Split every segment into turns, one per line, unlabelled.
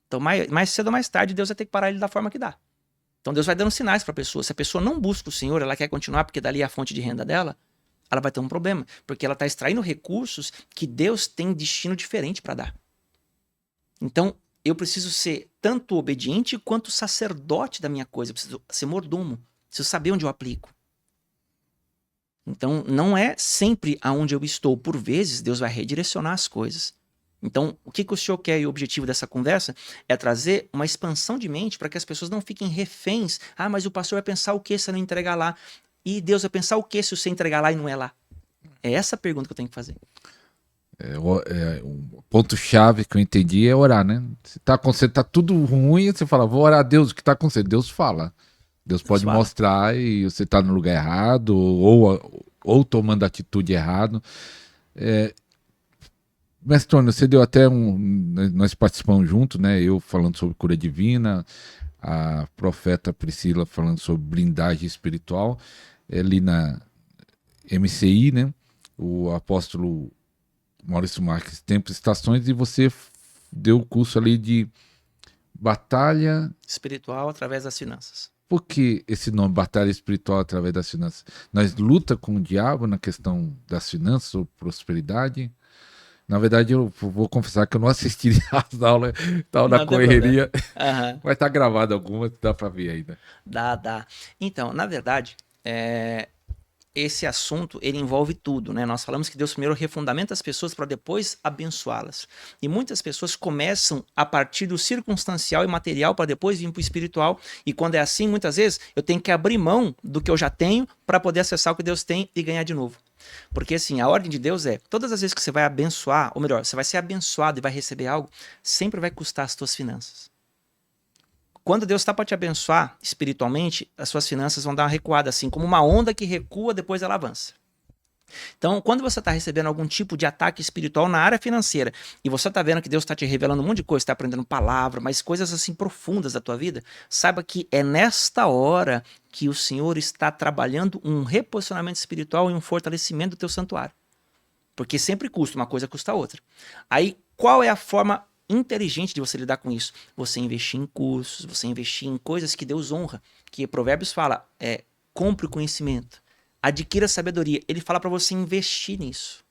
Então, mais cedo ou mais tarde, Deus vai ter que parar ele da forma que dá. Então, Deus vai dando sinais para a pessoa. Se a pessoa não busca o Senhor, ela quer continuar porque dali é a fonte de renda dela, ela vai ter um problema. Porque ela está extraindo recursos que Deus tem destino diferente para dar. Então, eu preciso ser tanto obediente quanto sacerdote da minha coisa. Eu preciso ser mordomo. Preciso saber onde eu aplico. Então, não é sempre aonde eu estou. Por vezes, Deus vai redirecionar as coisas. Então, o que o senhor quer e o objetivo dessa conversa é trazer uma expansão de mente para que as pessoas não fiquem reféns. Ah, mas o pastor vai pensar o que se eu não entregar lá? E Deus vai pensar o que se você entregar lá e não é lá? É essa a pergunta que eu tenho que fazer.
O ponto-chave que eu entendi é orar, né? Se tá acontecendo, tá tudo ruim, você fala, vou orar a Deus, o que tá acontecendo? Deus fala. Deus
Deus
pode
fala.
mostrar e você tá no lugar errado ou tomando atitude errada. Mestre Tony, você deu até nós participamos juntos, né? Eu falando sobre cura divina, a profeta Priscila falando sobre blindagem espiritual, ali na MCI, né? O apóstolo Maurício Marques, Tempos e Estações, e você deu o curso ali de batalha.
Espiritual através das finanças.
Por que esse nome, batalha espiritual através das finanças? Nós luta com o diabo na questão das finanças ou prosperidade? Na verdade, eu vou confessar que eu não assisti as aulas, tal na
Não tem problema.
correria.
Aham.
Vai estar gravado alguma, dá para ver ainda.
Dá. Então, na verdade, esse assunto, ele envolve tudo, né? Nós falamos que Deus primeiro refundamenta as pessoas para depois abençoá-las. E muitas pessoas começam a partir do circunstancial e material para depois vir para o espiritual. E quando é assim, muitas vezes, eu tenho que abrir mão do que eu já tenho para poder acessar o que Deus tem e ganhar de novo. Porque assim, a ordem de Deus é, todas as vezes que você vai abençoar, ou melhor, você vai ser abençoado e vai receber algo, sempre vai custar as tuas finanças. Quando Deus está para te abençoar espiritualmente, as suas finanças vão dar uma recuada, assim como uma onda que recua, depois ela avança. Então, quando você está recebendo algum tipo de ataque espiritual na área financeira e você está vendo que Deus está te revelando um monte de coisa, está aprendendo palavra, mas coisas assim profundas da tua vida, saiba que é nesta hora que o Senhor está trabalhando um reposicionamento espiritual e um fortalecimento do teu santuário. Porque sempre custa, uma coisa custa a outra. Aí, qual é a forma inteligente de você lidar com isso? Você investir em cursos, você investir em coisas que Deus honra. Que Provérbios fala, compre o conhecimento, adquira sabedoria. Ele fala para você investir nisso.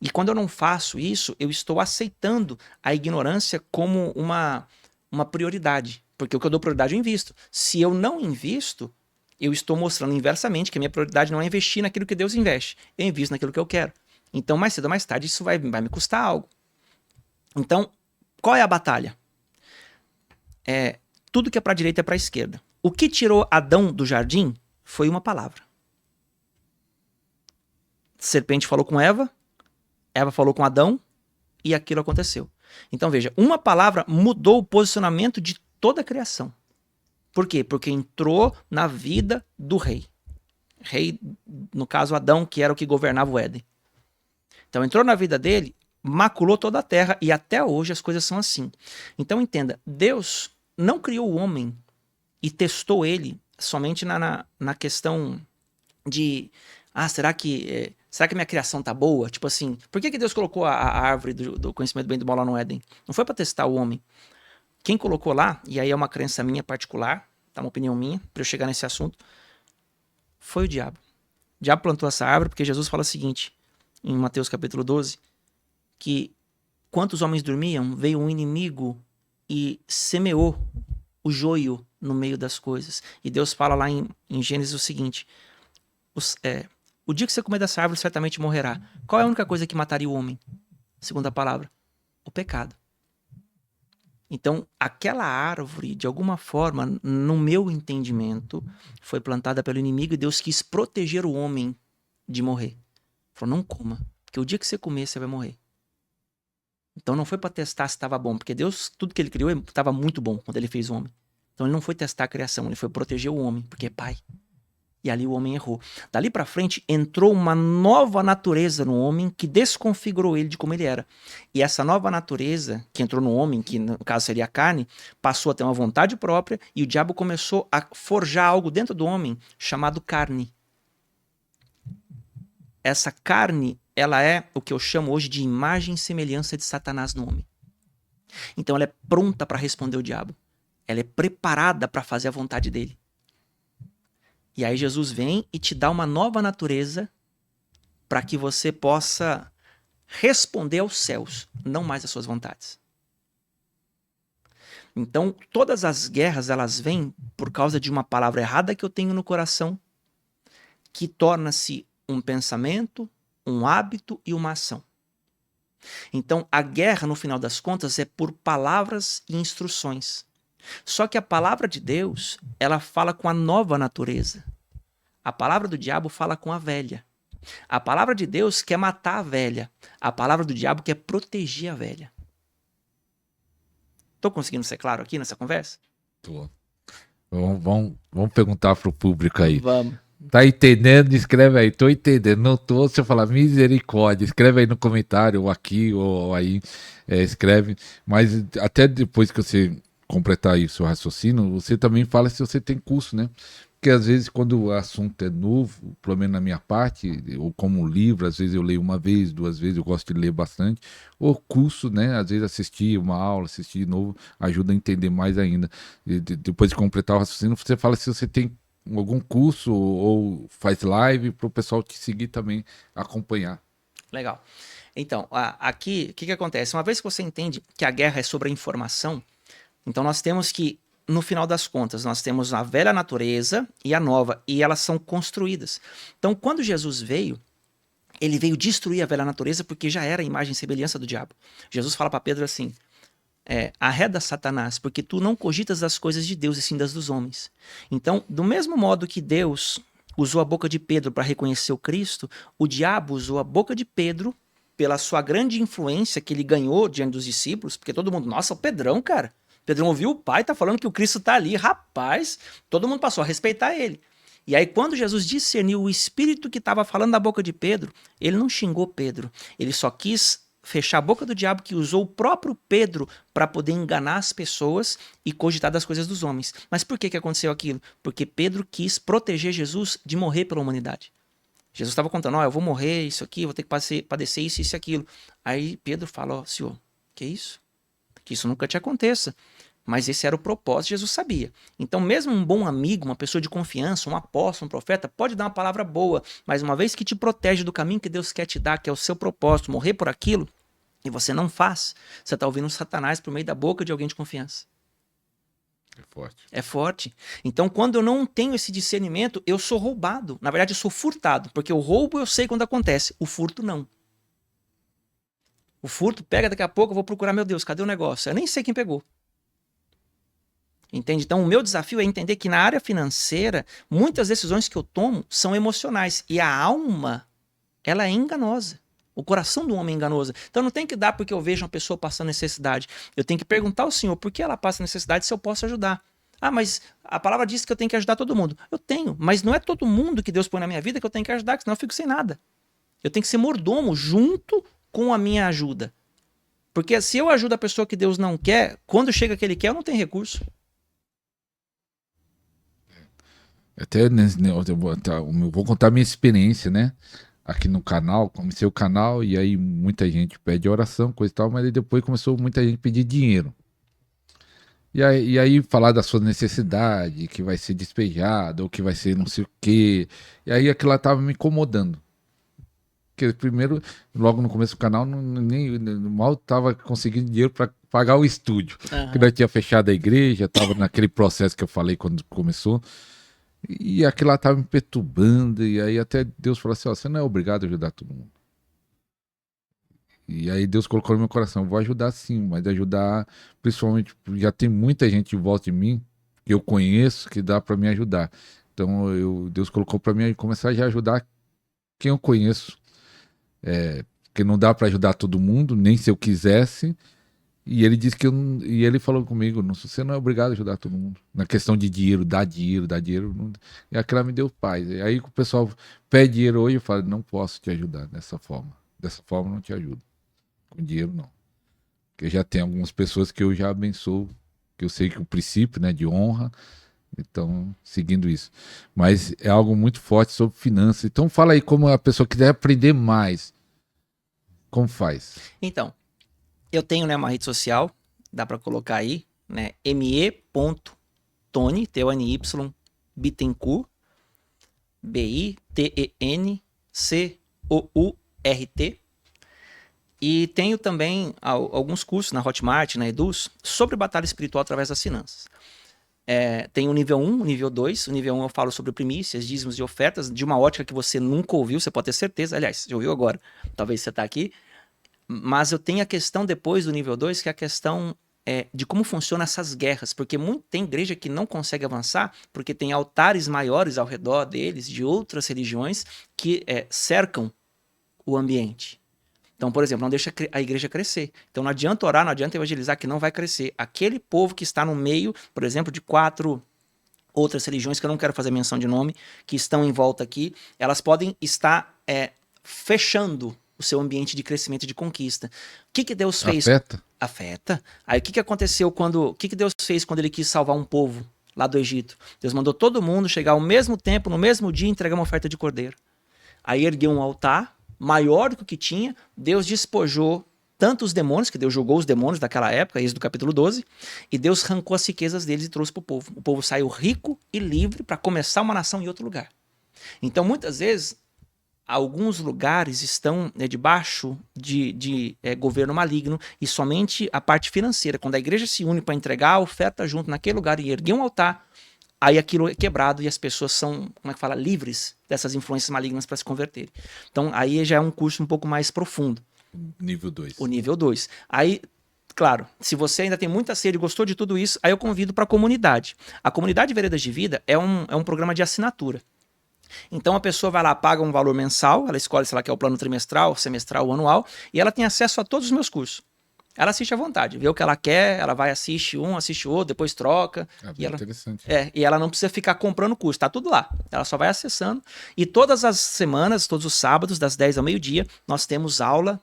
E quando eu não faço isso, eu estou aceitando a ignorância como uma prioridade. Porque o que eu dou prioridade eu invisto. Se eu não invisto, eu estou mostrando inversamente que a minha prioridade não é investir naquilo que Deus investe. Eu invisto naquilo que eu quero. Então, mais cedo ou mais tarde, isso vai me custar algo. Então, qual é a batalha? Tudo que é para a direita é para a esquerda. O que tirou Adão do jardim foi uma palavra. A serpente falou com Eva, Eva falou com Adão, e aquilo aconteceu. Então, veja, uma palavra mudou o posicionamento de toda a criação. Por quê? Porque entrou na vida do rei. Rei, no caso, Adão, que era o que governava o Éden. Então, entrou na vida dele, maculou toda a terra, e até hoje as coisas são assim. Então, entenda, Deus não criou o homem e testou ele somente na questão de será que minha criação tá boa? Tipo assim, por que Deus colocou a árvore do conhecimento do bem e do mal lá no Éden? Não foi para testar o homem. Quem colocou lá, e aí é uma crença minha particular, tá, uma opinião minha, para eu chegar nesse assunto, foi o diabo. O diabo plantou essa árvore porque Jesus fala o seguinte, em Mateus capítulo 12, que quantos homens dormiam, veio um inimigo e semeou o joio no meio das coisas. E Deus fala lá em Gênesis o seguinte, o dia que você comer dessa árvore, certamente morrerá. Qual é a única coisa que mataria o homem? Segunda palavra, o pecado. Então, aquela árvore, de alguma forma, no meu entendimento, foi plantada pelo inimigo e Deus quis proteger o homem de morrer. Falou, não coma, porque o dia que você comer, você vai morrer. Então não foi para testar se estava bom, porque Deus, tudo que ele criou, estava muito bom quando ele fez o homem. Então ele não foi testar a criação, ele foi proteger o homem, porque é pai. E ali o homem errou. Dali para frente, entrou uma nova natureza no homem que desconfigurou ele de como ele era. E essa nova natureza que entrou no homem, que no caso seria a carne, passou a ter uma vontade própria e o diabo começou a forjar algo dentro do homem chamado carne. Essa carne, ela é o que eu chamo hoje de imagem e semelhança de Satanás no homem. Então ela é pronta para responder o diabo. Ela é preparada para fazer a vontade dele. E aí Jesus vem e te dá uma nova natureza para que você possa responder aos céus, não mais às suas vontades. Então, todas as guerras, elas vêm por causa de uma palavra errada que eu tenho no coração, que torna-se um pensamento, um hábito e uma ação. Então, a guerra, no final das contas, é por palavras e instruções. Só que a palavra de Deus, ela fala com a nova natureza. A palavra do diabo fala com a velha. A palavra de Deus quer matar a velha. A palavra do diabo quer proteger a velha. Tô conseguindo ser claro aqui nessa conversa?
Tô. Vamos perguntar pro público aí.
Vamos.
Tá entendendo? Escreve aí. Tô entendendo. Não tô. Se eu falar misericórdia, escreve aí no comentário, ou aqui, ou aí. Escreve. Mas até depois que você completar aí o seu raciocínio, você também fala se você tem curso, né? Porque às vezes quando o assunto é novo, pelo menos na minha parte, ou como livro, às vezes eu leio uma vez, 2 vezes, eu gosto de ler bastante. Ou curso, né? Às vezes assistir uma aula, assistir de novo, ajuda a entender mais ainda. E depois de completar o raciocínio, você fala se você tem algum curso ou faz live para o pessoal te seguir também, acompanhar.
Legal. Então, aqui, o que acontece? Uma vez que você entende que a guerra é sobre a informação, então nós temos que, no final das contas, nós temos a velha natureza e a nova, e elas são construídas. Então, quando Jesus veio, ele veio destruir a velha natureza porque já era a imagem e semelhança do diabo. Jesus fala para Pedro assim, arreda Satanás, porque tu não cogitas das coisas de Deus e sim das dos homens. Então, do mesmo modo que Deus usou a boca de Pedro para reconhecer o Cristo, o diabo usou a boca de Pedro pela sua grande influência que ele ganhou diante dos discípulos, porque todo mundo, nossa, o Pedrão, cara. Pedrão ouviu o pai, tá falando que o Cristo tá ali, rapaz, todo mundo passou a respeitar ele. E aí quando Jesus discerniu o espírito que estava falando da boca de Pedro, ele não xingou Pedro, ele só quis fechar a boca do diabo que usou o próprio Pedro para poder enganar as pessoas e cogitar das coisas dos homens. Mas por que aconteceu aquilo? Porque Pedro quis proteger Jesus de morrer pela humanidade. Jesus estava contando, eu vou morrer, isso aqui, vou ter que padecer isso, isso e aquilo. Aí Pedro fala, Senhor, que isso? Que isso nunca te aconteça. Mas esse era o propósito, Jesus sabia. Então mesmo um bom amigo, uma pessoa de confiança, um apóstolo, um profeta, pode dar uma palavra boa, mas uma vez que te protege do caminho que Deus quer te dar, que é o seu propósito, morrer por aquilo, e você não faz, você está ouvindo Satanás por meio da boca de alguém de confiança.
É forte.
É forte. Então quando eu não tenho esse discernimento, eu sou roubado. Na verdade eu sou furtado, porque o roubo eu sei quando acontece, o furto não. O furto pega, daqui a pouco eu vou procurar, meu Deus, cadê o negócio? Eu nem sei quem pegou. Entende? Então o meu desafio é entender que na área financeira, muitas decisões que eu tomo são emocionais. E a alma, ela é enganosa. O coração do homem é enganoso. Então não tem que dar porque eu vejo uma pessoa passando necessidade. Eu tenho que perguntar ao Senhor por que ela passa necessidade, se eu posso ajudar. Ah, mas a palavra diz que eu tenho que ajudar todo mundo. Eu tenho, mas não é todo mundo que Deus põe na minha vida que eu tenho que ajudar, senão eu fico sem nada. Eu tenho que ser mordomo junto com a minha ajuda. Porque se eu ajudo a pessoa que Deus não quer, quando chega que ele quer, eu não tenho recurso.
Até eu vou contar minha experiência, né? Aqui no canal, comecei o canal e aí muita gente pede oração, coisa e tal, mas aí depois começou muita gente a pedir dinheiro. E aí falar da sua necessidade, que vai ser despejado, ou que vai ser não sei o quê. E aí aquilo lá tava me incomodando. Porque primeiro, logo no começo do canal, mal tava conseguindo dinheiro para pagar o estúdio. Porque nós tinha fechado a igreja, tava naquele processo que eu falei quando começou. E aquilo lá tava me perturbando, e aí até Deus falou assim, você não é obrigado a ajudar todo mundo. E aí Deus colocou no meu coração, vou ajudar sim, mas ajudar, principalmente, já tem muita gente em volta de mim, que eu conheço, que dá para me ajudar. Então Deus colocou para mim começar já a ajudar quem eu conheço. Porque não dá para ajudar todo mundo, nem se eu quisesse. E ele disse e ele falou comigo, você não é obrigado a ajudar todo mundo. Na questão de dinheiro, dá dinheiro. Não, e aquela me deu paz. E aí o pessoal pede dinheiro hoje, eu falo, não posso te ajudar dessa forma. Dessa forma eu não te ajudo. Com dinheiro não. Porque já tem algumas pessoas que eu já abençoo, que eu sei que o princípio, né, de honra, então, seguindo isso. Mas é algo muito forte sobre finanças. Então fala aí como a pessoa quiser aprender mais. Como faz?
Então, eu tenho, né, uma rede social, dá para colocar aí, né? me.tony, T-O-N-Y, Bittencourt, B-I-T-E-N-C-O-U-R-T. E tenho também alguns cursos na Hotmart, na Eduz, sobre batalha espiritual através das finanças. Tem o nível 1, o nível 2. O nível 1 eu falo sobre primícias, dízimos e ofertas, de uma ótica que você nunca ouviu, você pode ter certeza. Aliás, já ouviu agora, talvez você está aqui. Mas eu tenho a questão depois do nível 2, que é a questão de como funcionam essas guerras. Porque tem igreja que não consegue avançar, porque tem altares maiores ao redor deles, de outras religiões, que cercam o ambiente. Então, por exemplo, não deixa a igreja crescer. Então não adianta orar, não adianta evangelizar, que não vai crescer. Aquele povo que está no meio, por exemplo, de 4 outras religiões, que eu não quero fazer menção de nome, que estão em volta aqui, elas podem estar fechando o seu ambiente de crescimento e de conquista. O que Deus fez?
Afeta?
Afeta. Aí o que aconteceu quando... O que Deus fez quando ele quis salvar um povo lá do Egito? Deus mandou todo mundo chegar ao mesmo tempo, no mesmo dia, e entregar uma oferta de cordeiro. Aí ergueu um altar maior do que o que tinha, Deus despojou tanto os demônios, que Deus julgou os demônios daquela época, Êxodo capítulo 12, e Deus arrancou as riquezas deles e trouxe para o povo. O povo saiu rico e livre para começar uma nação em outro lugar. Então, muitas vezes, alguns lugares estão debaixo de governo maligno, e somente a parte financeira, quando a igreja se une para entregar a oferta junto naquele lugar e erguer um altar, aí aquilo é quebrado e as pessoas são, livres dessas influências malignas para se converterem. Então, aí já é um curso um pouco mais profundo.
Nível 2.
O nível 2. Aí, claro, se você ainda tem muita sede e gostou de tudo isso, aí eu convido para a comunidade. A comunidade Veredas de Vida é um programa de assinatura. Então, a pessoa vai lá, paga um valor mensal, ela escolhe se ela quer o plano trimestral, semestral ou anual, e ela tem acesso a todos os meus cursos. Ela assiste à vontade, vê o que ela quer, ela vai, assiste um, assiste outro, depois troca.
Interessante.
E ela não precisa ficar comprando curso, tá tudo lá. Ela só vai acessando. E todas as semanas, todos os sábados, das 10 ao meio-dia, nós temos aula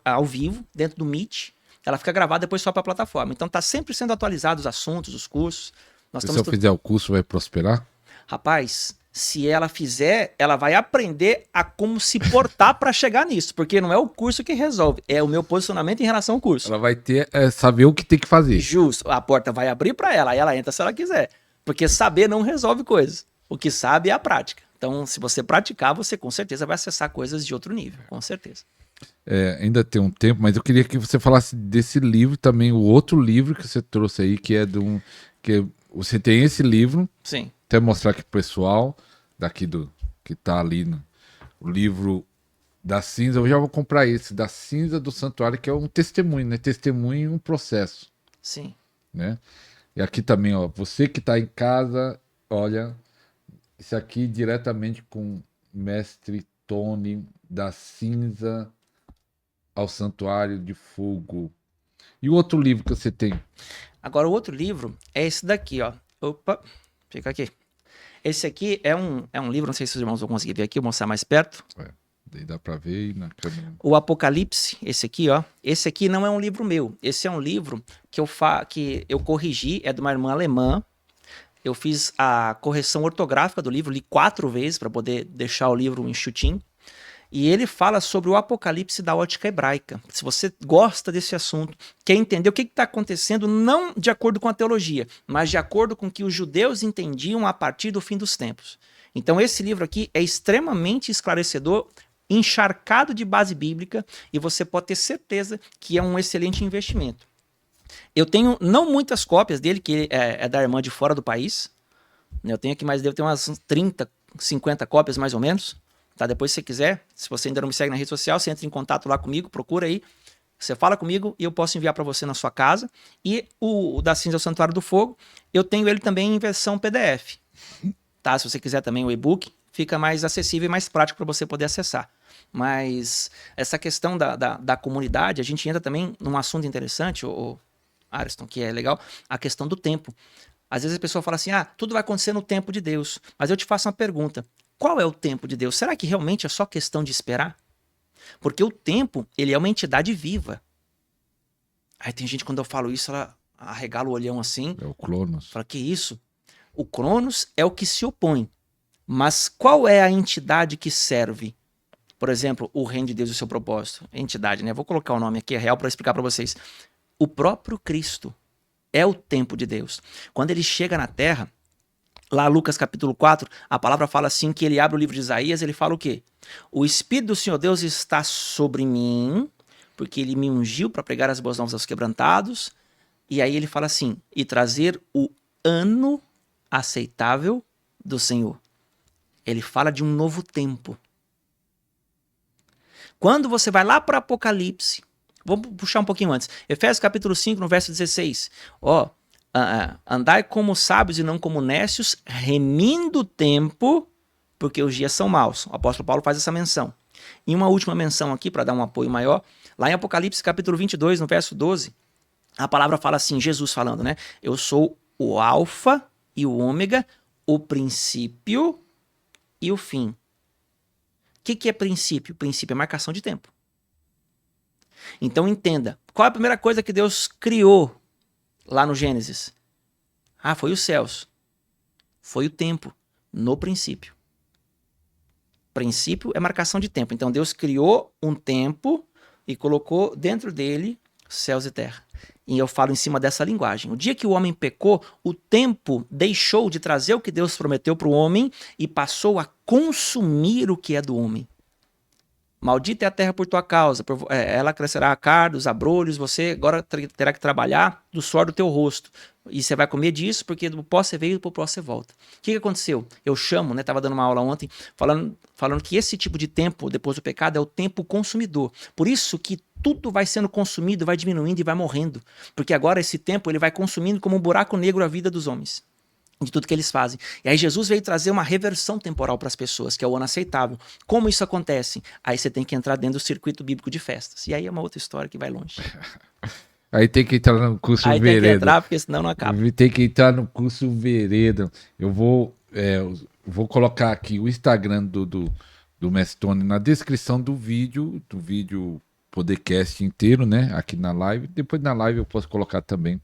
ao vivo, dentro do Meet. Ela fica gravada depois só para a plataforma. Então tá sempre sendo atualizados os assuntos, os cursos.
Se eu fizer o curso, vai prosperar?
Rapaz, se ela fizer, ela vai aprender a como se portar para chegar nisso, porque não é o curso que resolve, é o meu posicionamento em relação ao curso.
Ela vai ter saber o que tem que fazer.
Justo, a porta vai abrir para ela, aí ela entra se ela quiser, porque saber não resolve coisas, o que sabe é a prática. Então, se você praticar, você com certeza vai acessar coisas de outro nível, com certeza.
Ainda tem um tempo, mas eu queria que você falasse desse livro também, o outro livro que você trouxe aí, que é que você tem esse livro.
Sim.
Até mostrar aqui pro pessoal daqui que tá ali o livro da cinza. Eu já vou comprar esse, da cinza do santuário, que é um testemunho, né? Testemunho e um processo.
Sim.
Né? E aqui também, ó, você que tá em casa, olha, isso aqui diretamente com Mestre Tony, da cinza ao santuário de fogo. E o outro livro que você tem?
Agora, o outro livro é esse daqui, ó. Opa, fica aqui. Esse aqui é um livro, não sei se os irmãos vão conseguir ver aqui, vou mostrar mais perto.
Daí dá para ver aí na câmera.
O Apocalipse, esse aqui, ó. Esse aqui não é um livro meu. Esse é um livro que eu corrigi, é de uma irmã alemã. Eu fiz a correção ortográfica do livro, li 4 vezes para poder deixar o livro enxutinho. E ele fala sobre o Apocalipse da ótica hebraica. Se você gosta desse assunto, quer entender o que está acontecendo, não de acordo com a teologia, mas de acordo com o que os judeus entendiam a partir do fim dos tempos. Então esse livro aqui é extremamente esclarecedor, encharcado de base bíblica, e você pode ter certeza que é um excelente investimento. Eu tenho não muitas cópias dele, que é da irmã de fora do país. Eu tenho aqui, mas devo ter umas 30, 50 cópias mais ou menos. Tá? Depois, se você quiser, se você ainda não me segue na rede social, você entra em contato lá comigo, procura aí, você fala comigo e eu posso enviar para você na sua casa. E o da Cinza ao Santuário do Fogo, eu tenho ele também em versão PDF. Tá? Se você quiser também o e-book, fica mais acessível e mais prático para você poder acessar. Mas essa questão da comunidade, a gente entra também num assunto interessante, o Ariston, que é legal, a questão do tempo. Às vezes a pessoa fala assim, tudo vai acontecer no tempo de Deus. Mas eu te faço uma pergunta. Qual é o tempo de Deus? Será que realmente é só questão de esperar? Porque o tempo, ele é uma entidade viva. Aí tem gente, quando eu falo isso, ela arregala o olhão assim.
É o Cronos.
Fala, que isso? O Cronos é o que se opõe. Mas qual é a entidade que serve? Por exemplo, o reino de Deus e o seu propósito. Entidade, né? Vou colocar o nome aqui, é real, para explicar para vocês. O próprio Cristo é o tempo de Deus. Quando ele chega na terra, lá Lucas capítulo 4, a palavra fala assim que ele abre o livro de Isaías, ele fala o quê? O Espírito do Senhor Deus está sobre mim, porque ele me ungiu para pregar as boas novas aos quebrantados. E aí ele fala assim, e trazer o ano aceitável do Senhor. Ele fala de um novo tempo. Quando você vai lá para Apocalipse, vamos puxar um pouquinho antes. Efésios capítulo 5, no verso 16. Andai como sábios e não como nécios, remindo o tempo, porque os dias são maus. O apóstolo Paulo faz essa menção. E uma última menção aqui, para dar um apoio maior. Lá em Apocalipse capítulo 22, no verso 12, a palavra fala assim, Jesus falando, né? Eu sou o alfa e o ômega, o princípio e o fim. O que é princípio? Princípio é marcação de tempo. Então entenda, qual é a primeira coisa que Deus criou lá no Gênesis? Foi os céus. Foi o tempo, no princípio. Princípio é marcação de tempo. Então Deus criou um tempo e colocou dentro dele céus e terra. E eu falo em cima dessa linguagem. O dia que o homem pecou, o tempo deixou de trazer o que Deus prometeu para o homem e passou a consumir o que é do homem. Maldita é a terra por tua causa, ela crescerá a cardos, abrolhos, você agora terá que trabalhar do suor do teu rosto. E você vai comer disso, porque do pó você veio e do pó você volta. O que aconteceu? Eu chamo, estava dando uma aula ontem, falando que esse tipo de tempo, depois do pecado, é o tempo consumidor. Por isso que tudo vai sendo consumido, vai diminuindo e vai morrendo. Porque agora esse tempo ele vai consumindo como um buraco negro a vida dos homens. De tudo que eles fazem. E aí Jesus veio trazer uma reversão temporal para as pessoas, que é o ano aceitável. Como isso acontece? Aí você tem que entrar dentro do circuito bíblico de festas. E aí é uma outra história que vai longe.
Aí tem que entrar no curso
Aí
Vereda.
Tem que entrar, porque senão não acaba.
Tem que entrar no curso Vereda. Eu vou colocar aqui o Instagram do Mestre Tony na descrição do vídeo podcast inteiro, né? Aqui na live. Depois na live eu posso colocar também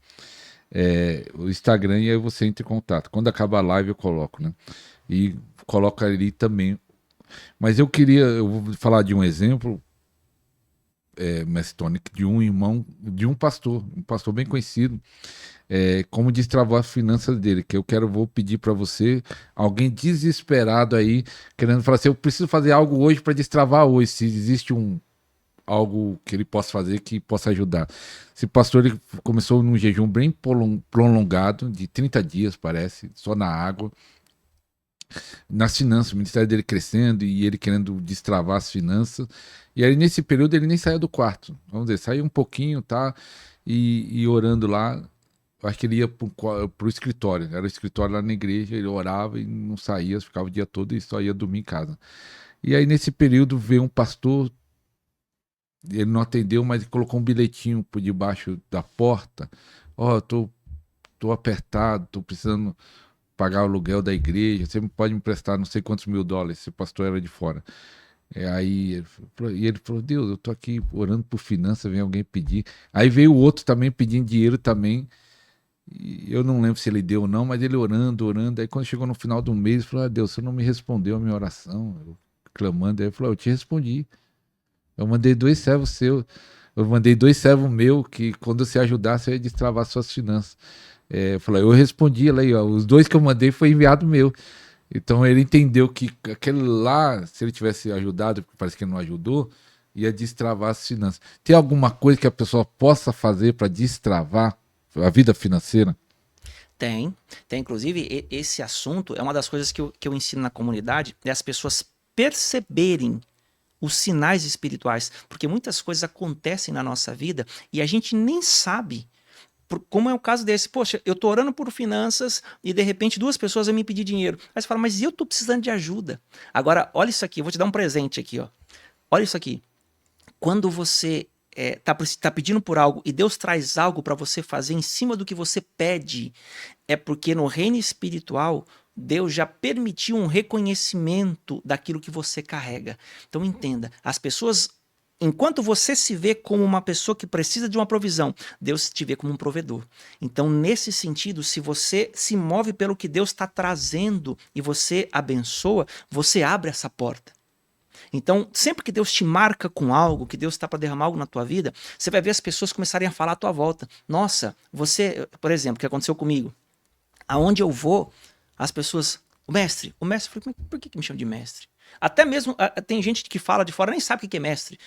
o Instagram, e aí você entra em contato. Quando acabar a live eu coloco, né? E coloco ali também. Mas eu vou falar de um exemplo, Mestre Tony, de um irmão, de um pastor bem conhecido, como destravou as finanças dele, que vou pedir para você, alguém desesperado aí, querendo falar assim, eu preciso fazer algo hoje para destravar hoje, se existe algo que ele possa fazer que possa ajudar. Esse pastor ele começou num jejum bem prolongado, de 30 dias, parece, só na água, nas finanças, o ministério dele crescendo e ele querendo destravar as finanças. E aí, nesse período, ele nem saiu do quarto. Vamos dizer, saiu um pouquinho, tá? E orando lá. Acho que ele ia pro escritório. Era o escritório lá na igreja, ele orava e não saía, ficava o dia todo e só ia dormir em casa. E aí, nesse período, veio um pastor. Ele não atendeu, mas ele colocou um bilhetinho por debaixo da porta. Tô apertado, tô precisando pagar o aluguel da igreja, você pode me emprestar não sei quantos $1.000, esse pastor era de fora. Aí ele falou, Deus, eu tô aqui orando por finanças, vem alguém pedir. Aí veio o outro também pedindo dinheiro também, e eu não lembro se ele deu ou não, mas ele orando, aí quando chegou no final do mês, ele falou, Deus, você não me respondeu a minha oração, eu clamando, aí ele falou, eu te respondi, eu mandei 2 servos seus, meus, que quando você ajudar, você ia destravar suas finanças. Eu respondi ela aí, os 2 que eu mandei foi enviado meu. Então ele entendeu que aquele lá, se ele tivesse ajudado, porque parece que ele não ajudou, ia destravar as finanças. Tem alguma coisa que a pessoa possa fazer para destravar a vida financeira?
Tem. Inclusive, esse assunto é uma das coisas que eu ensino na comunidade, é as pessoas perceberem os sinais espirituais, porque muitas coisas acontecem na nossa vida e a gente nem sabe. Como é o caso desse, poxa, eu tô orando por finanças e de repente 2 pessoas vão me pedir dinheiro. Aí você fala, mas eu tô precisando de ajuda. Agora, olha isso aqui, eu vou te dar um presente aqui, ó. Olha isso aqui. Quando você tá pedindo por algo e Deus traz algo para você fazer em cima do que você pede, é porque no reino espiritual Deus já permitiu um reconhecimento daquilo que você carrega. Então entenda, as pessoas, enquanto você se vê como uma pessoa que precisa de uma provisão, Deus te vê como um provedor. Então, nesse sentido, se você se move pelo que Deus está trazendo e você abençoa, você abre essa porta. Então, sempre que Deus te marca com algo, que Deus está para derramar algo na tua vida, você vai ver as pessoas começarem a falar à tua volta. Nossa, você, por exemplo, o que aconteceu comigo? Aonde eu vou, as pessoas, o mestre, eu falei, por que me chama de mestre? Até mesmo, tem gente que fala de fora, nem sabe o que é mestre.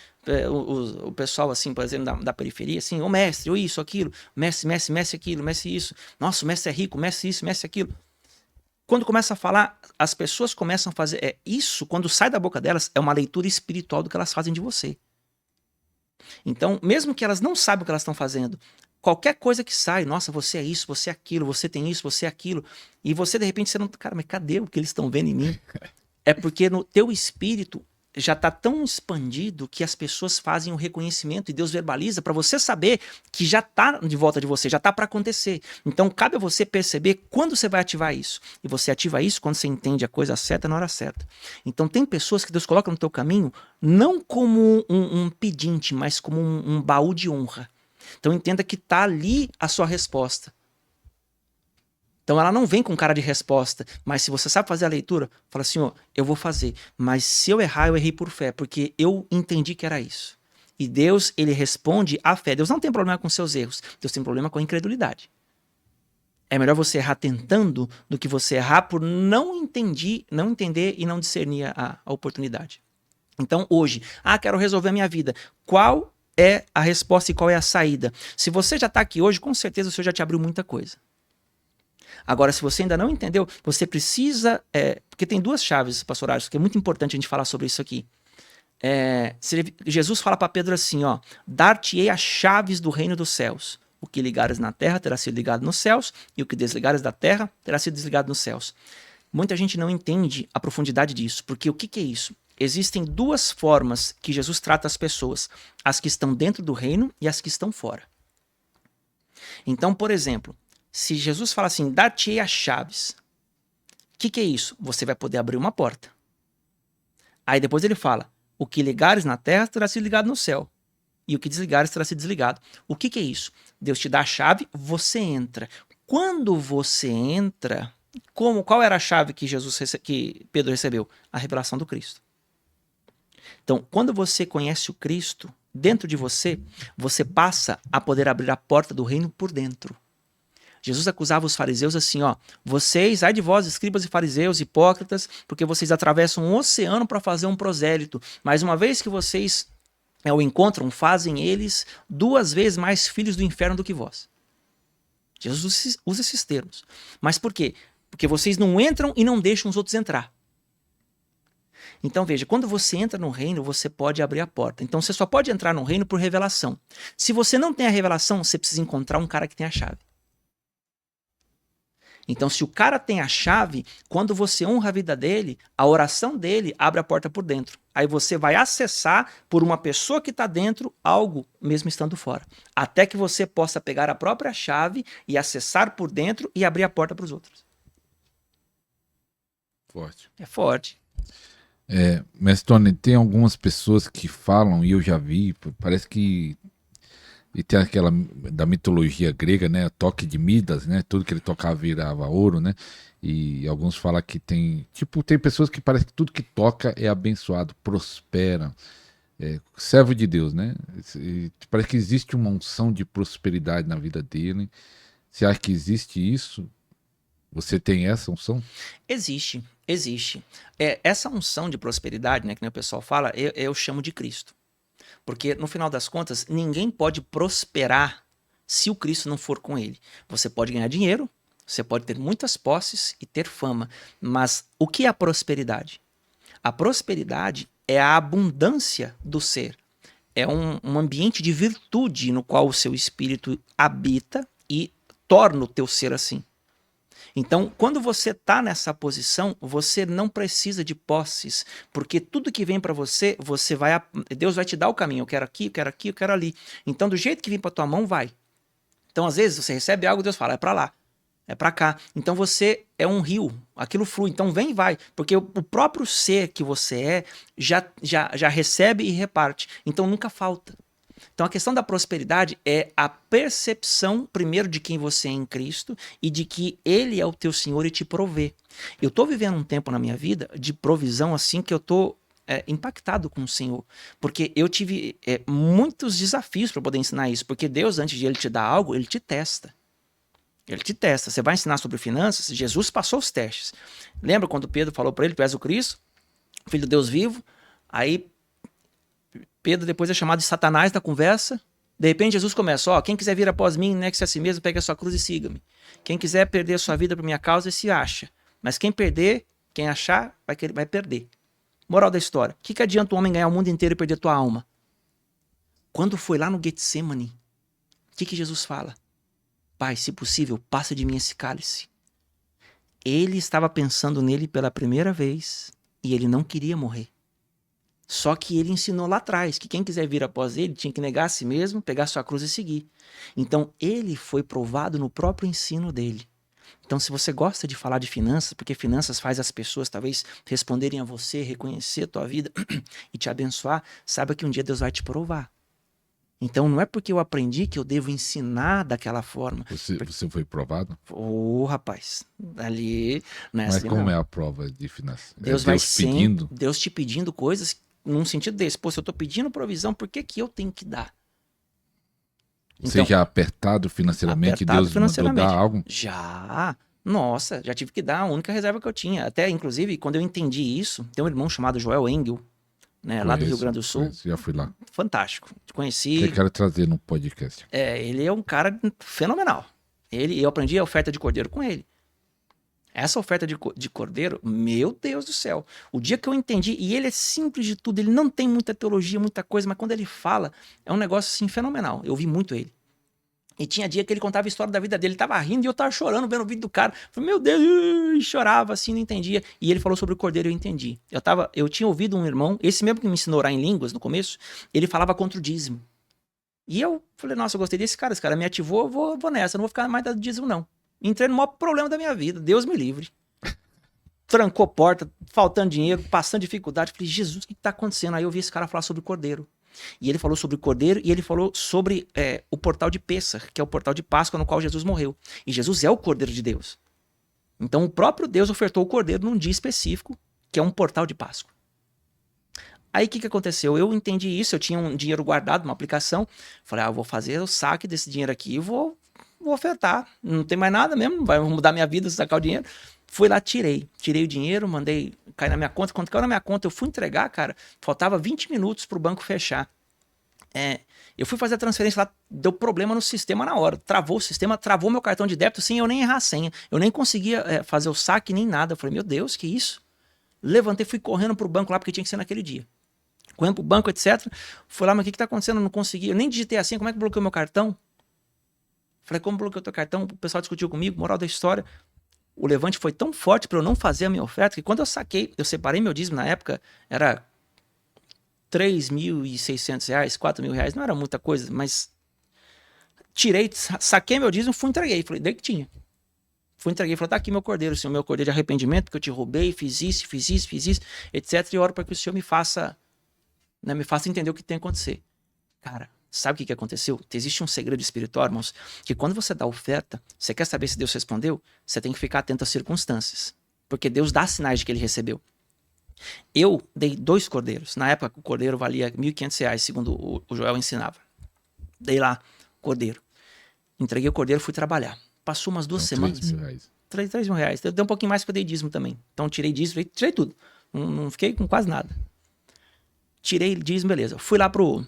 O pessoal, assim, por exemplo, da periferia, assim, ô mestre, ou isso, aquilo, mestre aquilo, mestre isso. Nossa, o mestre é rico, mestre isso, mestre aquilo. Quando começa a falar, as pessoas começam a fazer isso, quando sai da boca delas, é uma leitura espiritual do que elas fazem de você. Então, mesmo que elas não saibam o que elas estão fazendo, qualquer coisa que sai, nossa, você é isso, você é aquilo, você tem isso, você é aquilo, e você, de repente, você não... Cara, mas cadê o que eles estão vendo em mim? É porque no teu espírito já está tão expandido que as pessoas fazem o reconhecimento e Deus verbaliza para você saber que já está de volta de você, já está para acontecer. Então cabe a você perceber quando você vai ativar isso. E você ativa isso quando você entende a coisa certa na hora certa. Então tem pessoas que Deus coloca no teu caminho não como um pedinte, mas como um baú de honra. Então entenda que está ali a sua resposta. Então ela não vem com cara de resposta, mas se você sabe fazer a leitura, fala assim, ó, eu vou fazer, mas se eu errar, eu errei por fé, porque eu entendi que era isso. E Deus, ele responde à fé. Deus não tem problema com seus erros, Deus tem problema com a incredulidade. É melhor você errar tentando do que você errar por não entender e não discernir a oportunidade. Então hoje, quero resolver a minha vida. Qual é a resposta e qual é a saída? Se você já está aqui hoje, com certeza o Senhor já te abriu muita coisa. Agora, se você ainda não entendeu, você precisa... porque tem duas chaves, pastor Alisson, que é muito importante a gente falar sobre isso aqui. Jesus fala para Pedro assim, ó, dar-te-ei as chaves do reino dos céus. O que ligares na terra terá sido ligado nos céus, e o que desligares da terra terá sido desligado nos céus. Muita gente não entende a profundidade disso, porque o que é isso? Existem duas formas que Jesus trata as pessoas, as que estão dentro do reino e as que estão fora. Então, por exemplo, se Jesus fala assim, dar-te-ei as chaves, o que é isso? Você vai poder abrir uma porta. Aí depois ele fala, o que ligares na terra terá sido ligado no céu, e o que desligares terá sido desligado. O que é isso? Deus te dá a chave, você entra. Quando você entra, qual era a chave que Pedro recebeu? A revelação do Cristo. Então, quando você conhece o Cristo, dentro de você, você passa a poder abrir a porta do reino por dentro. Jesus acusava os fariseus assim, ó, vocês, ai de vós, escribas e fariseus, hipócritas, porque vocês atravessam um oceano para fazer um prosélito, mas uma vez que vocês o encontram, fazem eles 2 vezes mais filhos do inferno do que vós. Jesus usa esses termos. Mas por quê? Porque vocês não entram e não deixam os outros entrar. Então veja, quando você entra no reino, você pode abrir a porta. Então você só pode entrar no reino por revelação. Se você não tem a revelação, você precisa encontrar um cara que tem a chave. Então, se o cara tem a chave, quando você honra a vida dele, a oração dele abre a porta por dentro. Aí você vai acessar por uma pessoa que está dentro algo, mesmo estando fora. Até que você possa pegar a própria chave e acessar por dentro e abrir a porta para os outros.
Forte.
É forte.
Mestre Tony, tem algumas pessoas que falam, e eu já vi, parece que... E tem aquela da mitologia grega, né? Toque de Midas, né? Tudo que ele tocava virava ouro, né? E alguns falam que tem... Tipo, tem pessoas que parece que tudo que toca é abençoado, prospera. Servo de Deus, né? Parece que existe uma unção de prosperidade na vida dele. Você acha que existe isso? Você tem essa unção?
Existe. Essa unção de prosperidade, né? Que nem o pessoal fala, eu chamo de Cristo. Porque, no final das contas, ninguém pode prosperar se o Cristo não for com ele. Você pode ganhar dinheiro, você pode ter muitas posses e ter fama, mas o que é a prosperidade? A prosperidade é a abundância do ser. É um ambiente de virtude no qual o seu espírito habita e torna o teu ser assim. Então, quando você está nessa posição, você não precisa de posses, porque tudo que vem para você, Deus vai te dar o caminho. Eu quero aqui, eu quero aqui, eu quero ali. Então, do jeito que vem para tua mão, vai. Então, às vezes, você recebe algo, Deus fala, é para lá, é para cá. Então, você é um rio, aquilo flui. Então, vem e vai, porque o próprio ser que você já recebe e reparte. Então, nunca falta. Então a questão da prosperidade é a percepção, primeiro, de quem você é em Cristo e de que Ele é o teu Senhor e te provê. Eu estou vivendo um tempo na minha vida de provisão assim que eu estou impactado com o Senhor. Porque eu tive muitos desafios para poder ensinar isso. Porque Deus, antes de Ele te dar algo, Ele te testa. Ele te testa. Você vai ensinar sobre finanças, Jesus passou os testes. Lembra quando Pedro falou para ele, tu és o Cristo, filho de Deus vivo? Aí Pedro depois é chamado de Satanás na conversa. De repente Jesus começa, quem quiser vir após mim, negue-se a si mesmo, pegue a sua cruz e siga-me. Quem quiser perder a sua vida por minha causa, se acha. Mas quem perder, quem achar, vai perder. Moral da história. O que adianta o homem ganhar o mundo inteiro e perder a tua alma? Quando foi lá no Getsemane, o que Jesus fala? Pai, se possível, passa de mim esse cálice. Ele estava pensando nele pela primeira vez e ele não queria morrer. Só que ele ensinou lá atrás que quem quiser vir após ele tinha que negar a si mesmo, pegar sua cruz e seguir. Então ele foi provado no próprio ensino dele. Então se você gosta de falar de finanças, porque finanças faz as pessoas talvez responderem a você, reconhecer a tua vida e te abençoar, saiba que um dia Deus vai te provar. Então não é porque eu aprendi que eu devo ensinar daquela forma.
Você foi provado?
Rapaz, ali... Não é
Mas
assim,
como
não.
é a prova de finanças?
Deus vai pedindo? Deus te pedindo coisas num sentido desse. Pô, se eu tô pedindo provisão, por que eu tenho que dar?
Seja apertado financeiramente, Deus mandou dar algo?
Já. Nossa, já tive que dar a única reserva que eu tinha. Até, inclusive, quando eu entendi isso, tem um irmão chamado Joel Engel, né, lá do Rio Grande do Sul.
Já fui lá.
Fantástico. Te conheci.
Eu quero trazer no podcast.
Ele é um cara fenomenal. Eu aprendi a oferta de cordeiro com ele. Essa oferta de cordeiro, meu Deus do céu. O dia que eu entendi, e ele é simples de tudo, ele não tem muita teologia, muita coisa, mas quando ele fala, é um negócio assim fenomenal. Eu ouvi muito ele. E tinha dia que ele contava a história da vida dele, ele tava rindo e eu tava chorando vendo o vídeo do cara. Eu falei, meu Deus, chorava assim, não entendia. E ele falou sobre o cordeiro, eu entendi. Eu tinha ouvido um irmão, esse mesmo que me ensinou a orar em línguas no começo, ele falava contra o dízimo. E eu falei, nossa, eu gostei desse cara, esse cara me ativou, eu vou nessa, eu não vou ficar mais dando dízimo não. Entrei no maior problema da minha vida, Deus me livre. Trancou porta, faltando dinheiro, passando dificuldade. Falei, Jesus, o que tá acontecendo? Aí eu vi esse cara falar sobre o cordeiro. E ele falou sobre o cordeiro e ele falou sobre o portal de Pêssar, que é o portal de Páscoa no qual Jesus morreu. E Jesus é o cordeiro de Deus. Então o próprio Deus ofertou o cordeiro num dia específico, que é um portal de Páscoa. Aí o que aconteceu? Eu entendi isso, eu tinha um dinheiro guardado numa aplicação. Falei, eu vou fazer o saque desse dinheiro aqui e vou ofertar. Não tem mais nada mesmo, vai mudar minha vida se sacar o dinheiro. Fui lá, tirei o dinheiro, mandei cair na minha conta. Quando caiu na minha conta, eu fui entregar, cara, faltava 20 minutos pro banco fechar. Eu fui fazer a transferência lá, deu problema no sistema na hora. Travou o sistema, travou meu cartão de débito sem eu nem errar a senha. Eu nem conseguia fazer o saque nem nada. Eu falei, meu Deus, que isso? Levantei, fui correndo pro banco lá, porque tinha que ser naquele dia. Correndo pro banco, etc. Fui lá, mas o que tá acontecendo? Eu não consegui. Eu nem digitei a senha, como é que bloqueou meu cartão? Falei, como bloqueou teu cartão? O pessoal discutiu comigo, moral da história. O levante foi tão forte para eu não fazer a minha oferta, que quando eu separei meu dízimo na época, era R$3.600, R$4.000, não era muita coisa, mas saquei meu dízimo, fui entreguei, falei, daí que tinha. Fui entreguei, falei, tá aqui meu cordeiro, Senhor, meu cordeiro de arrependimento, que eu te roubei, fiz isso, etc, e oro para que o Senhor me faça entender o que tem que acontecer. Cara, sabe o que aconteceu? Existe um segredo espiritual, irmãos, que quando você dá oferta, você quer saber se Deus respondeu? Você tem que ficar atento às circunstâncias. Porque Deus dá sinais de que ele recebeu. Eu dei 2 cordeiros. Na época, o cordeiro valia R$1.500, segundo o Joel ensinava. Dei lá, cordeiro. Entreguei o cordeiro e fui trabalhar. Passou umas 2 semanas. R$3.000. Deu um pouquinho mais que eu dei dízimo também. Então, tirei dízimo, tirei tudo. Não fiquei com quase nada. Tirei dízimo, beleza. Fui lá pro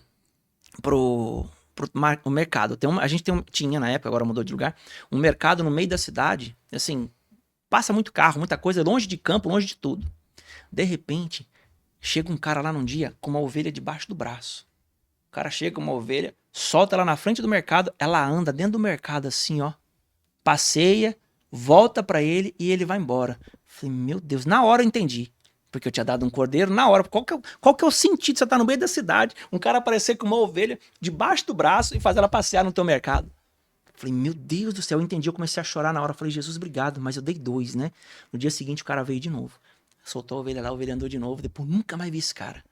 mercado. A gente tinha na época, agora mudou de lugar, um mercado no meio da cidade, assim, passa muito carro, muita coisa, longe de campo, longe de tudo. De repente, chega um cara lá num dia com uma ovelha debaixo do braço. O cara chega com uma ovelha, solta ela na frente do mercado, ela anda dentro do mercado assim, ó, passeia, volta pra ele e ele vai embora. Falei, meu Deus, na hora eu entendi. Porque eu tinha dado um cordeiro na hora. Qual que é o sentido de você estar no meio da cidade, um cara aparecer com uma ovelha debaixo do braço e fazer ela passear no teu mercado? Falei, meu Deus do céu, eu entendi. Eu comecei a chorar na hora. Falei, Jesus, obrigado, mas eu dei 2, né? No dia seguinte o cara veio de novo. Soltou a ovelha lá, a ovelha andou de novo. Depois nunca mais vi esse cara.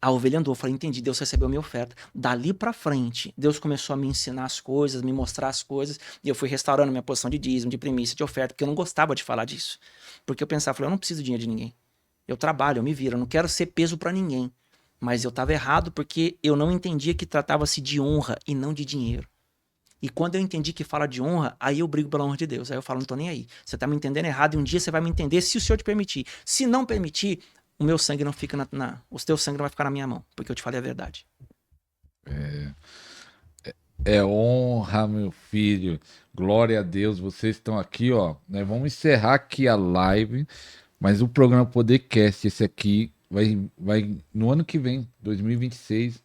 A ovelha andou. Falei, entendi, Deus recebeu a minha oferta. Dali pra frente, Deus começou a me ensinar as coisas, me mostrar as coisas. E eu fui restaurando minha posição de dízimo, de primícia, de oferta, porque eu não gostava de falar disso. Porque eu pensava, falei, eu não preciso de dinheiro de ninguém. Eu trabalho, eu me viro, eu não quero ser peso para ninguém. Mas eu estava errado porque eu não entendia que tratava-se de honra e não de dinheiro. E quando eu entendi que fala de honra, aí eu brigo pela honra de Deus. Aí eu falo, não tô nem aí. Você tá me entendendo errado e um dia você vai me entender se o Senhor te permitir. Se não permitir, o meu sangue não fica o teu sangue não vai ficar na minha mão, porque eu te falei a verdade.
É honra, meu filho. Glória a Deus. Vocês estão aqui, ó. Né? Vamos encerrar aqui a live, mas o programa Podercast, esse aqui, vai no ano que vem, 2026,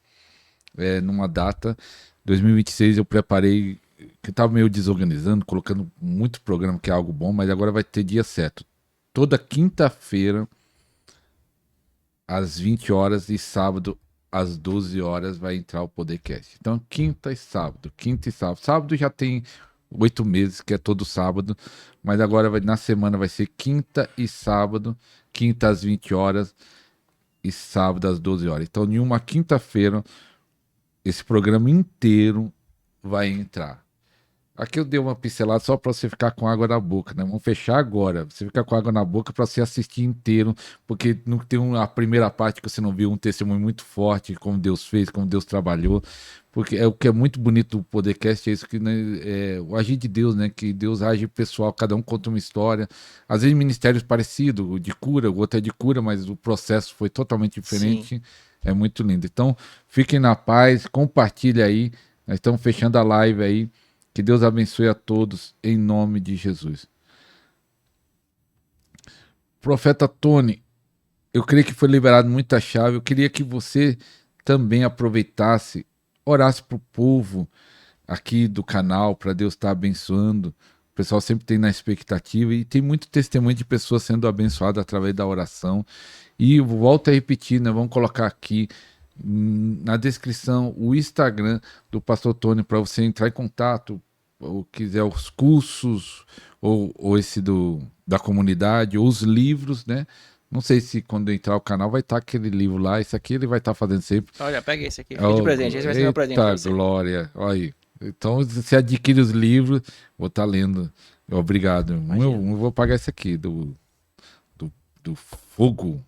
numa data. 2026 eu preparei, que eu tava meio desorganizando, colocando muito programa, que é algo bom, mas agora vai ter dia certo. Toda quinta-feira, às 20 horas, e sábado, às 12 horas, vai entrar o Podercast. Então, quinta e sábado. Quinta e sábado. Sábado já tem 8 meses, que é todo sábado, mas agora na semana vai ser quinta e sábado, quinta às 20 horas e sábado às 12 horas. Então, em uma quinta-feira, esse programa inteiro vai entrar. Aqui eu dei uma pincelada só para você ficar com água na boca, né? Vamos fechar agora. Você fica com água na boca para você assistir inteiro, porque não tem a primeira parte que você não viu, um testemunho muito forte, como Deus fez, como Deus trabalhou. Porque é o que é muito bonito do Podercast, é isso que, né, é o agir de Deus, né? Que Deus age pessoal, cada um conta uma história. Às vezes ministérios parecidos, o de cura, o outro é de cura, mas o processo foi totalmente diferente.
Sim.
É muito lindo. Então, fiquem na paz, compartilhe aí. Nós estamos fechando a live aí. Que Deus abençoe a todos, em nome de Jesus. Profeta Tony, eu creio que foi liberado muita chave. Eu queria que você também aproveitasse, orasse para o povo aqui do canal, para Deus estar abençoando. O pessoal sempre tem na expectativa e tem muito testemunho de pessoas sendo abençoadas através da oração. E volto a repetir, né? Vamos colocar aqui na descrição o Instagram do Pastor Tony para você entrar em contato, ou quiser os cursos, ou esse da comunidade, ou os livros, né? Não sei se quando entrar o canal vai estar aquele livro lá. Esse aqui ele vai estar fazendo sempre.
Olha, pega esse aqui, fica de presente. Esse vai ser meu presente pra você.
Glória, olha aí. Então você adquire os livros, vou estar lendo. Obrigado. Eu vou pagar esse aqui, do fogo.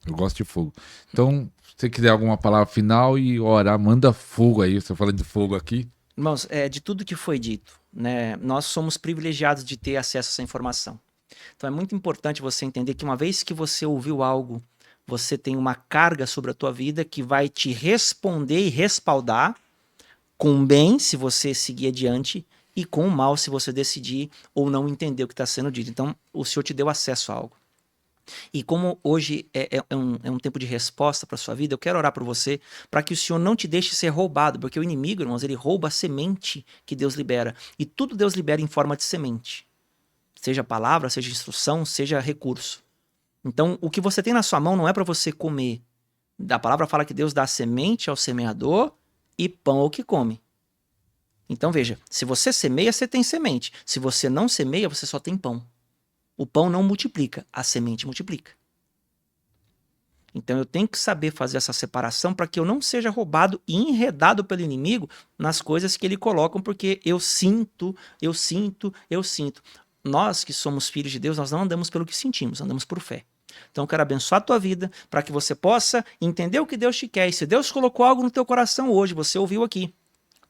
Eu gosto de fogo. Então, se você quiser alguma palavra final e orar, manda fogo aí. Você fala de fogo aqui.
Irmãos, de tudo que foi dito, né, nós somos privilegiados de ter acesso a essa informação. Então é muito importante você entender que uma vez que você ouviu algo, você tem uma carga sobre a tua vida que vai te responder e respaldar com bem, se você seguir adiante, e com mal, se você decidir ou não entender o que está sendo dito. Então, o Senhor te deu acesso a algo. E como hoje é um tempo de resposta para sua vida, eu quero orar por você para que o Senhor não te deixe ser roubado, porque o inimigo, irmãos, ele rouba a semente que Deus libera. E tudo Deus libera em forma de semente. Seja palavra, seja instrução, seja recurso. Então, o que você tem na sua mão não é para você comer. A palavra fala que Deus dá semente ao semeador e pão ao que come. Então, veja, se você semeia, você tem semente. Se você não semeia, você só tem pão. O pão não multiplica, a semente multiplica. Então eu tenho que saber fazer essa separação para que eu não seja roubado e enredado pelo inimigo nas coisas que ele coloca, porque eu sinto. Nós que somos filhos de Deus, nós não andamos pelo que sentimos, andamos por fé. Então eu quero abençoar a tua vida para que você possa entender o que Deus te quer. E se Deus colocou algo no teu coração hoje, você ouviu aqui,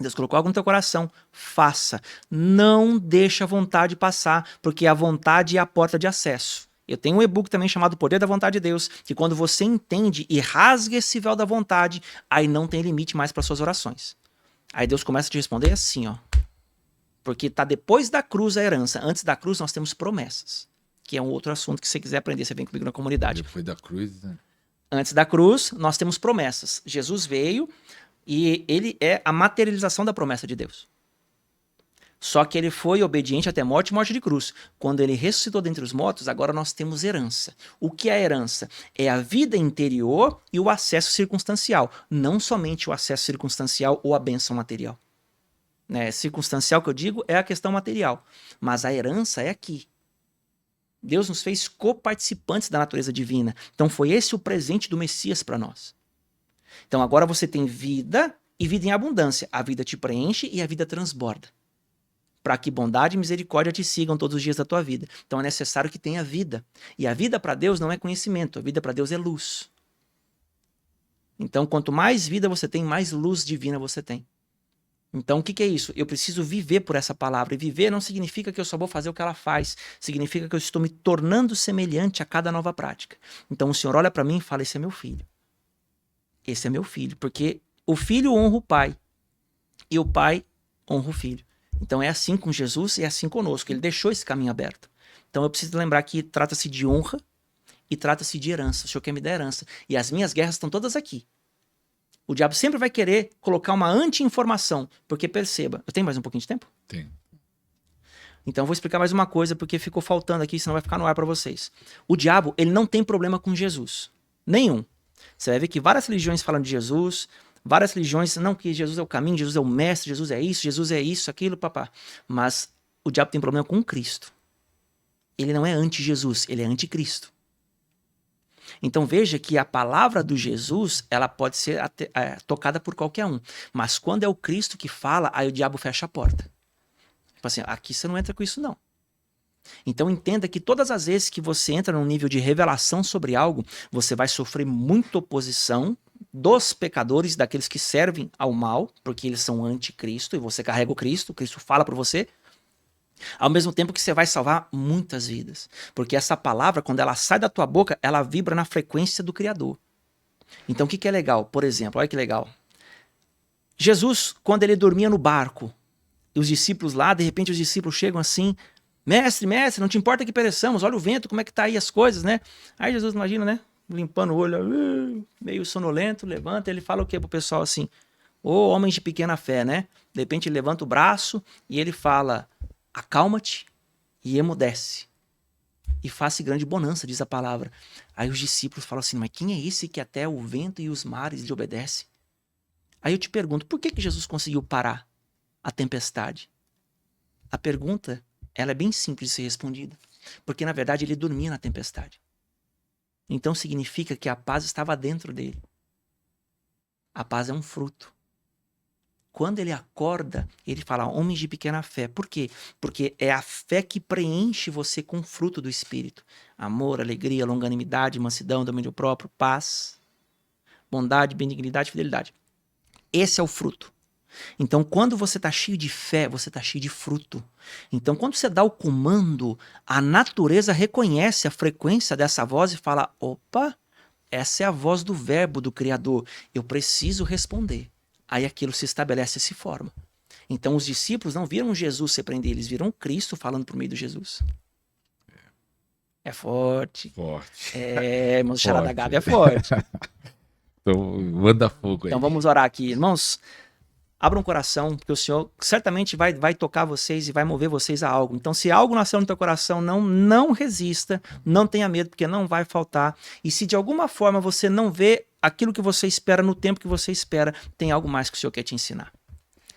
Deus colocou algo no teu coração, faça. Não deixa a vontade passar, porque a vontade é a porta de acesso. Eu tenho um e-book também chamado Poder da Vontade de Deus, que quando você entende e rasga esse véu da vontade, aí não tem limite mais para suas orações. Aí Deus começa a te responder assim, ó. Porque tá depois da cruz a herança. Antes da cruz nós temos promessas, que é um outro assunto que você quiser aprender, você vem comigo na comunidade.
Depois da cruz, né?
Antes da cruz nós temos promessas. Jesus veio e ele é a materialização da promessa de Deus. Só que ele foi obediente até morte e morte de cruz. Quando ele ressuscitou dentre os mortos, agora nós temos herança. O que é a herança? É a vida interior e o acesso circunstancial. Não somente o acesso circunstancial ou a bênção material. Circunstancial que eu digo é a questão material. Mas a herança é aqui. Deus nos fez coparticipantes da natureza divina. Então foi esse o presente do Messias para nós. Então agora você tem vida e vida em abundância. A vida te preenche e a vida transborda. para que bondade e misericórdia te sigam todos os dias da tua vida. Então é necessário que tenha vida. E a vida para Deus não é conhecimento, a vida para Deus é luz. Então, quanto mais vida você tem, mais luz divina você tem. Então, o que é isso? Eu preciso viver por essa palavra. E viver não significa que eu só vou fazer o que ela faz. Significa que eu estou me tornando semelhante a cada nova prática. Então, o Senhor olha para mim e fala, esse é meu filho. Esse é meu filho. Porque o filho honra o pai. E o pai honra o filho. Então, é assim com Jesus e é assim conosco. Ele deixou esse caminho aberto. Então, eu preciso lembrar que trata-se de honra e trata-se de herança. O Senhor quer me dar herança. E as minhas guerras estão todas aqui. O diabo sempre vai querer colocar uma anti-informação, porque perceba... Eu tenho mais um pouquinho de tempo?
Tem.
Então eu vou explicar mais uma coisa, porque ficou faltando aqui, senão vai ficar no ar para vocês. O diabo, ele não tem problema com Jesus. Nenhum. Você vai ver que várias religiões falam de Jesus, várias religiões, não, que Jesus é o caminho, Jesus é o mestre, Jesus é isso, aquilo, papá. Mas o diabo tem problema com Cristo. Ele não é anti-Jesus, ele é anticristo. Então veja que a palavra do Jesus, ela pode ser tocada por qualquer um. Mas quando é o Cristo que fala, aí o diabo fecha a porta. Tipo assim, aqui você não entra com isso não. Então entenda que todas as vezes que você entra num nível de revelação sobre algo, você vai sofrer muita oposição dos pecadores, daqueles que servem ao mal, porque eles são anticristo e você carrega o Cristo fala por você. Ao mesmo tempo que você vai salvar muitas vidas. Porque essa palavra, quando ela sai da tua boca, ela vibra na frequência do Criador. Então o que é legal? Por exemplo, olha que legal. Jesus, quando ele dormia no barco, e os discípulos lá, de repente os discípulos chegam assim, mestre, não te importa que pereçamos, olha o vento, como é que tá aí as coisas, né? Aí Jesus, imagina, né? Limpando o olho, meio sonolento, levanta, ele fala o que pro pessoal assim? Ô homens de pequena fé, né? De repente ele levanta o braço e ele fala... Acalma-te e emudece. E faça grande bonança, diz a palavra. Aí os discípulos falam assim, mas quem é esse que até o vento e os mares lhe obedecem? Aí eu te pergunto, por que Jesus conseguiu parar a tempestade? A pergunta, ela é bem simples de ser respondida. Porque na verdade ele dormia na tempestade. Então significa que a paz estava dentro dele. A paz é um fruto. Quando ele acorda, ele fala, homens de pequena fé. Por quê? Porque é a fé que preenche você com o fruto do Espírito. Amor, alegria, longanimidade, mansidão, domínio próprio, paz, bondade, benignidade, fidelidade. Esse é o fruto. Então, quando você está cheio de fé, você está cheio de fruto. Então, quando você dá o comando, a natureza reconhece a frequência dessa voz e fala, opa, essa é a voz do verbo do Criador. Eu preciso responder. Aí aquilo se estabelece e se forma. Então os discípulos não viram Jesus se prender, eles viram Cristo falando por meio de Jesus. É forte.
Forte.
É, irmãos, o Xará da Gabi é forte.
Então, manda fogo aí.
Então vamos orar aqui. Irmãos, abram o coração, porque o Senhor certamente vai tocar vocês e vai mover vocês a algo. Então se algo nasceu no teu coração, não resista, não tenha medo, porque não vai faltar. E se de alguma forma você não vê aquilo que você espera no tempo que você espera, tem algo mais que o Senhor quer te ensinar.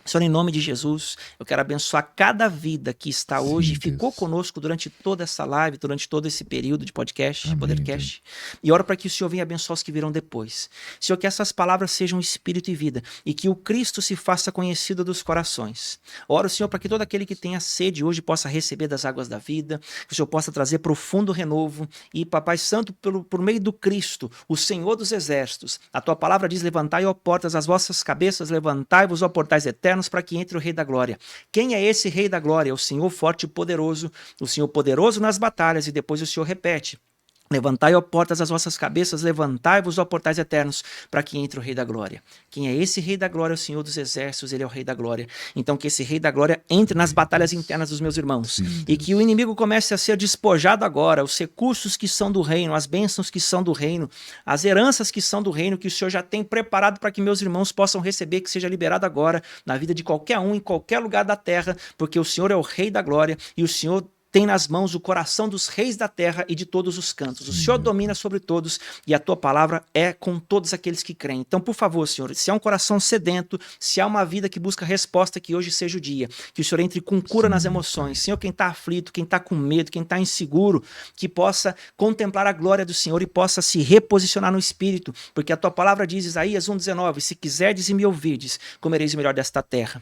Senhor, em nome de Jesus, eu quero abençoar cada vida que está hoje e ficou conosco durante toda essa live, durante todo esse período de podcast, de Podercast. E oro para que o Senhor venha abençoar os que virão depois. Senhor, que essas palavras sejam espírito e vida e que o Cristo se faça conhecido dos corações. Oro, Senhor, para que todo aquele que tenha sede hoje possa receber das águas da vida, que o Senhor possa trazer profundo renovo e, Papai Santo, por meio do Cristo, o Senhor dos exércitos, a tua palavra diz, levantai, ó portas, as vossas cabeças, levantai-vos, ó portais eternos, para que entre o Rei da Glória. Quem é esse Rei da Glória? O Senhor forte e poderoso, o Senhor poderoso nas batalhas, e depois o Senhor repete, levantai, ó portas, as vossas cabeças, levantai-vos, ó portais eternos, para que entre o Rei da Glória. Quem é esse Rei da Glória? O Senhor dos exércitos, ele é o Rei da Glória. Então que esse Rei da Glória entre nas batalhas internas dos meus irmãos. Sim, e que o inimigo comece a ser despojado agora, os recursos que são do reino, as bênçãos que são do reino, as heranças que são do reino, que o Senhor já tem preparado para que meus irmãos possam receber, que seja liberado agora, na vida de qualquer um, em qualquer lugar da terra, porque o Senhor é o Rei da Glória e o Senhor tem nas mãos o coração dos reis da terra e de todos os cantos. O Senhor domina sobre todos e a tua palavra é com todos aqueles que creem. Então, por favor, Senhor, se há um coração sedento, se há uma vida que busca resposta, que hoje seja o dia. Que o Senhor entre com cura nas emoções. Senhor, quem está aflito, quem está com medo, quem está inseguro, que possa contemplar a glória do Senhor e possa se reposicionar no Espírito. Porque a tua palavra diz, Isaías 1,19, se quiserdes e me ouvirdes, comereis o melhor desta terra.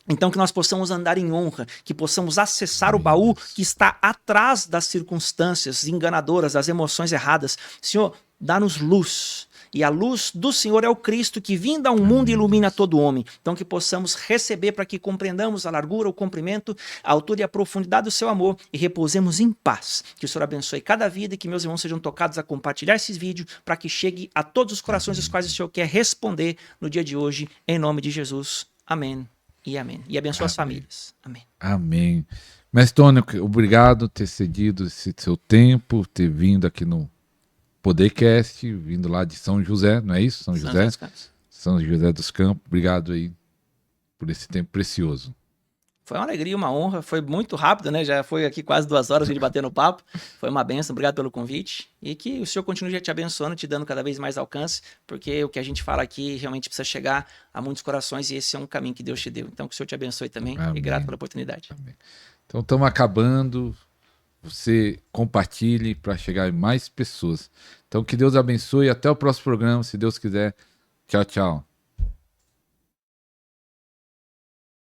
Então, que nós possamos andar em honra, que possamos acessar o baú que está atrás das circunstâncias enganadoras, das emoções erradas. Senhor, dá-nos luz. E a luz do Senhor é o Cristo que vindo ao mundo ilumina todo homem. Então que possamos receber para que compreendamos a largura, o comprimento, a altura e a profundidade do seu amor e repousemos em paz. Que o Senhor abençoe cada vida e que meus irmãos sejam tocados a compartilhar esses vídeos para que chegue a todos os corações os quais o Senhor quer responder no dia de hoje. Em nome de Jesus. Amém e amém. E abençoe as famílias. Amém.
Amém. Mestre Tony, obrigado por ter cedido esse seu tempo, ter vindo aqui no Podercast, vindo lá de São José, não é isso? São José? São José dos Campos. Obrigado aí por esse tempo precioso.
Foi uma alegria, uma honra, foi muito rápido, né? Já foi aqui quase 2 horas a gente batendo papo. Foi uma bênção, obrigado pelo convite. E que o Senhor continue já te abençoando, te dando cada vez mais alcance, porque o que a gente fala aqui realmente precisa chegar a muitos corações e esse é um caminho que Deus te deu. Então que o Senhor te abençoe também.
Amém.
E grato pela oportunidade.
Amém. Então estamos acabando. Você compartilhe para chegar em mais pessoas. Então que Deus abençoe. Até o próximo programa, se Deus quiser. Tchau, tchau.